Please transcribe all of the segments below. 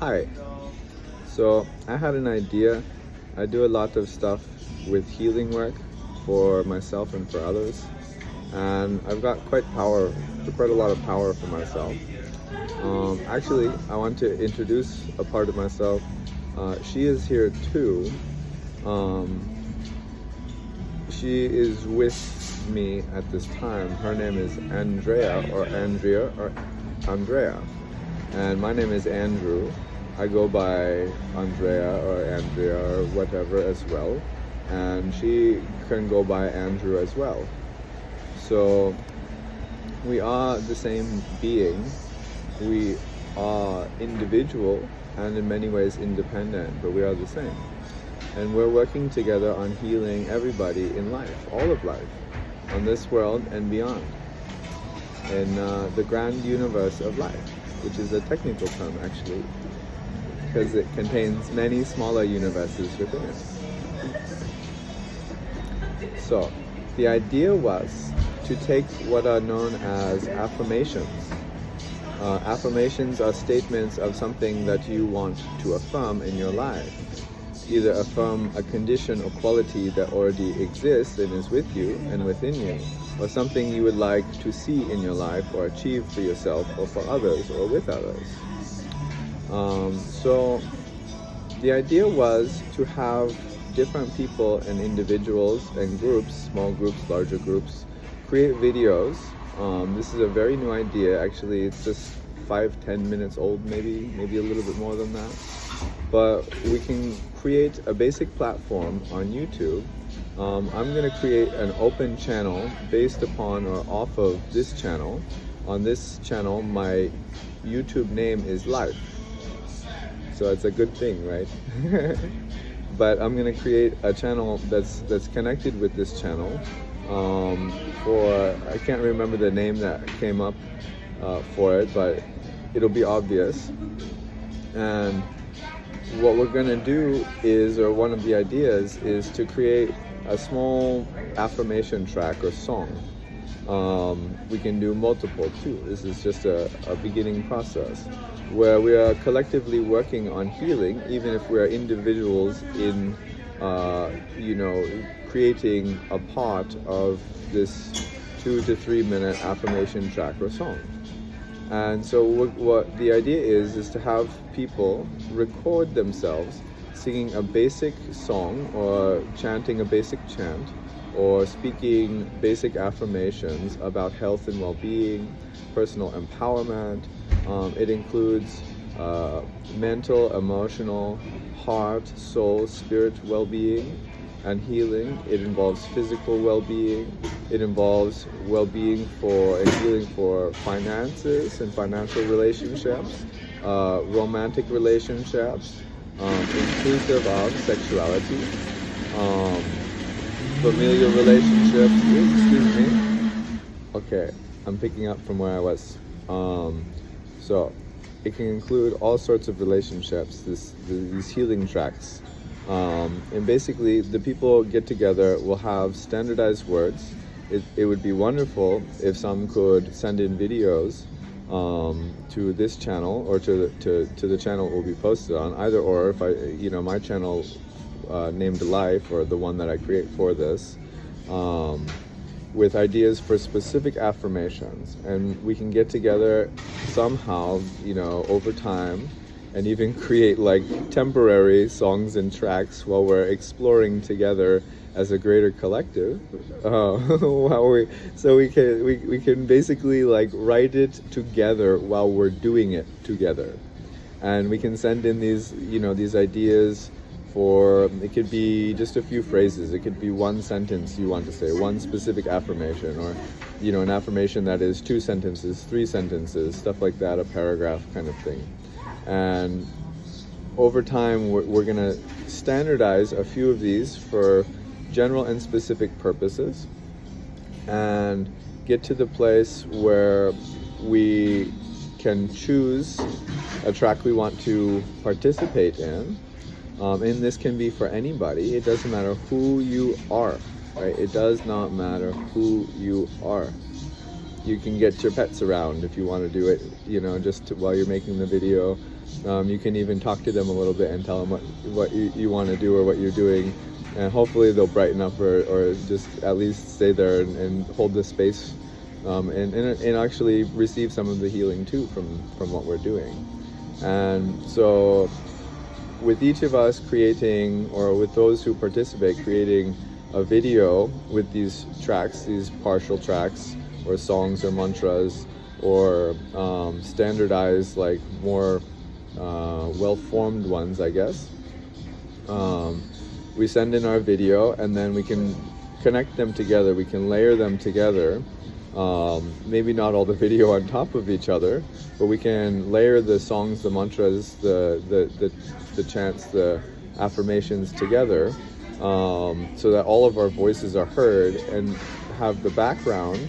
Hi. So I had an idea. I do a lot of stuff with healing work for myself and for others, and I've got quite a lot of power for myself. Actually, I want to introduce a part of myself. She is here too. Um, she is with me at this time. Her name is Andrea or Andrea, and my name is Andrew. I go by Andrea or whatever as well, and she can go by Andrew as well. So we are the same being. We are individual and in many ways independent, but we are the same. And we're working together on healing everybody in life, all of life, on this world and beyond, in the grand universe of life, which is a technical term actually, because it contains many smaller universes within it. So, the idea was to take what are known as affirmations. Affirmations are statements of something that you want to affirm in your life. Either affirm a condition or quality that already exists and is with you and within you, or something you would like to see in your life or achieve for yourself or for others or with others. So the idea was to have different people and individuals and groups, small groups, larger groups, create videos. This is a very new idea. Actually, it's just 5-10 minutes old, maybe a little bit more than that. But we can create a basic platform on YouTube. I'm going to create an open channel based upon or off of this channel. On this channel, my YouTube name is Life. So it's a good thing, right? But I'm going to create a channel that's connected with this channel. I can't remember the name that came up for it, but it'll be obvious. And what we're going to do is, or one of the ideas is to create a small affirmation track or song. We can do multiple too. This is just a beginning process where we are collectively working on healing, even if we are individuals in, creating a part of this 2 to 3 minute affirmation track or song. And so what the idea is to have people record themselves singing a basic song or chanting a basic chant or speaking basic affirmations about health and well-being, personal empowerment. It includes mental, emotional, heart, soul, spirit well-being and healing. It involves physical well-being. It involves well-being and healing for finances and financial relationships, romantic relationships, inclusive of sexuality, familial relationships. Excuse me. Okay, I'm picking up from where I was. So it can include all sorts of relationships, these healing tracks. And basically, the people get together will have standardized words. It would be wonderful if some could send in videos to this channel or to the channel it will be posted on, either or. If my channel named Life, or the one that I create for this, with ideas for specific affirmations, and we can get together somehow, over time, and even create like temporary songs and tracks while we're exploring together as a greater collective. We can basically like write it together while we're doing it together, and we can send in these ideas. It could be just a few phrases. It could be one sentence you want to say, one specific affirmation, or an affirmation that is 2 sentences, 3 sentences, stuff like that, a paragraph kind of thing. And over time, we're going to standardize a few of these for general and specific purposes, and get to the place where we can choose a track we want to participate in. And this can be for anybody. It doesn't matter who you are, right? It does not matter who you are. you can get your pets around if you want to do it, while you're making the video. You can even talk to them a little bit and tell them what you want to do or what you're doing, and hopefully they'll brighten up or just at least stay there and hold the space, and actually receive some of the healing too from what we're doing. And so with each of us creating, or with those who participate, creating a video with these tracks, these partial tracks or songs or mantras, or standardized, like more well-formed ones, I guess. We send in our video, and then we can connect them together. We can layer them together. Maybe not all the video on top of each other, but we can layer the songs, the mantras, the chants, the affirmations together, so that all of our voices are heard, and have the background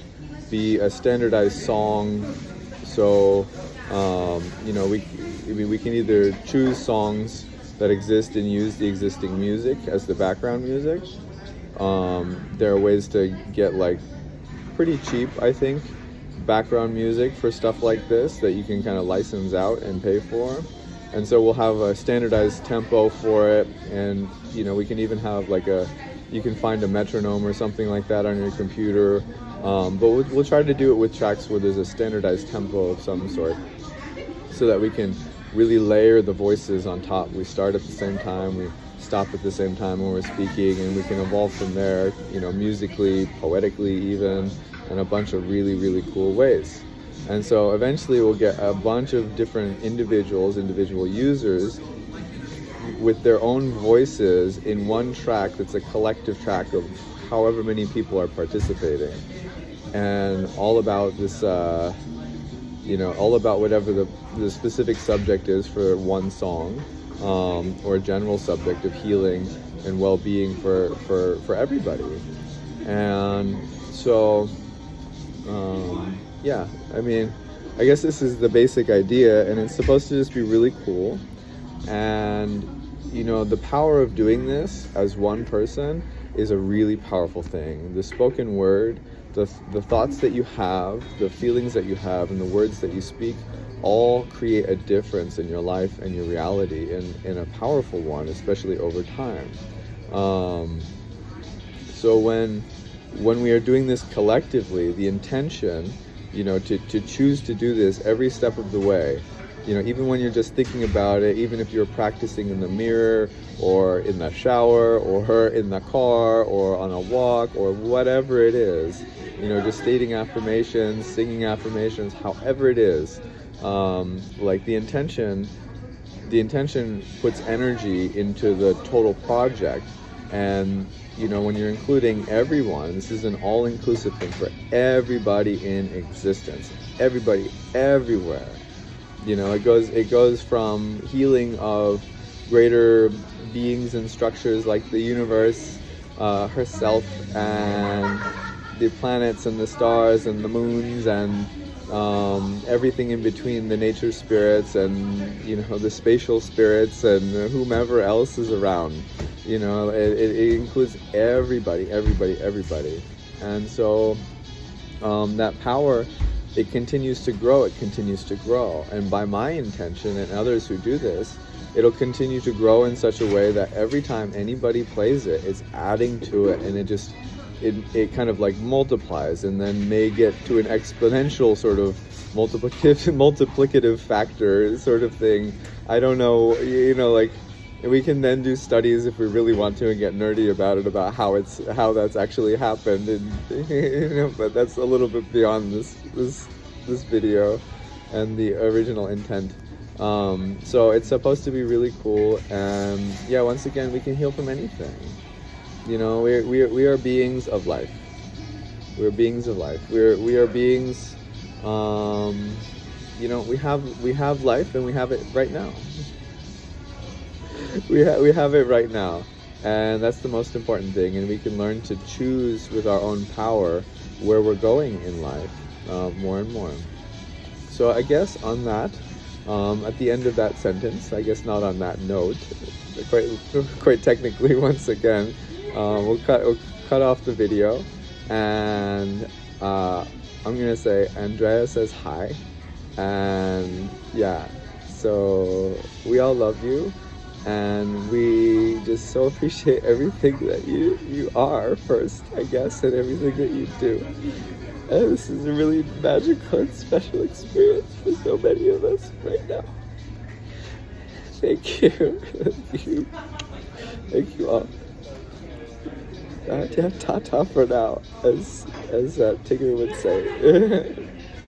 be a standardized song. So we can either choose songs that exist and use the existing music as the background music. There are ways to get like pretty cheap, I think, background music for stuff like this that you can kind of license out and pay for. And so we'll have a standardized tempo for it, and we can even have you can find a metronome or something like that on your computer. But we'll try to do it with tracks where there's a standardized tempo of some sort, so that we can really layer the voices on top. We start at the same time, we stop at the same time when we're speaking, and we can evolve from there, musically, poetically even, in a bunch of really, really cool ways. And so eventually we'll get a bunch of different individual users with their own voices in one track that's a collective track of however many people are participating, and all about this all about whatever the specific subject is for one song, or a general subject of healing and well-being for everybody. And so I guess this is the basic idea, and it's supposed to just be really cool. And the power of doing this as one person is a really powerful thing. The spoken word, the thoughts that you have, the feelings that you have, and the words that you speak all create a difference in your life and your reality, in a powerful one, especially over time. So when we are doing this collectively, the intention, to choose to do this every step of the way, even when you're just thinking about it, even if you're practicing in the mirror or in the shower or in the car or on a walk or whatever it is, just stating affirmations, singing affirmations, however it is, the intention puts energy into the total project. And when you're including everyone, this is an all-inclusive thing for everybody in existence, everybody, everywhere. It goes from healing of greater beings and structures like the universe herself, and the planets and the stars and the moons and everything in between, the nature spirits and the spatial spirits and whomever else is around. It includes everybody. And so that power, it continues to grow. And by my intention and others who do this, it'll continue to grow in such a way that every time anybody plays it, it's adding to it, and it kind of like multiplies, and then may get to an exponential sort of multiplicative factor sort of thing. I don't know, we can then do studies if we really want to and get nerdy about it, about how that's actually happened, and but that's a little bit beyond this video and the original intent. So it's supposed to be really cool, and once again, we can heal from anything. We are beings of life. We're beings of life. We are beings. We have life, and we have it right now. we have it right now, and that's the most important thing. And we can learn to choose with our own power where we're going in life, more and more. So I guess on that, at the end of that sentence, I guess not on that note, quite technically, once again, we'll cut off the video, and I'm gonna say Andrea says hi, and yeah, so we all love you, and we just so appreciate everything that you are first, I guess, and everything that you do. And this is a really magical and special experience for so many of us right now. Thank you, thank you all. Ta-ta for now, as Tigger would say.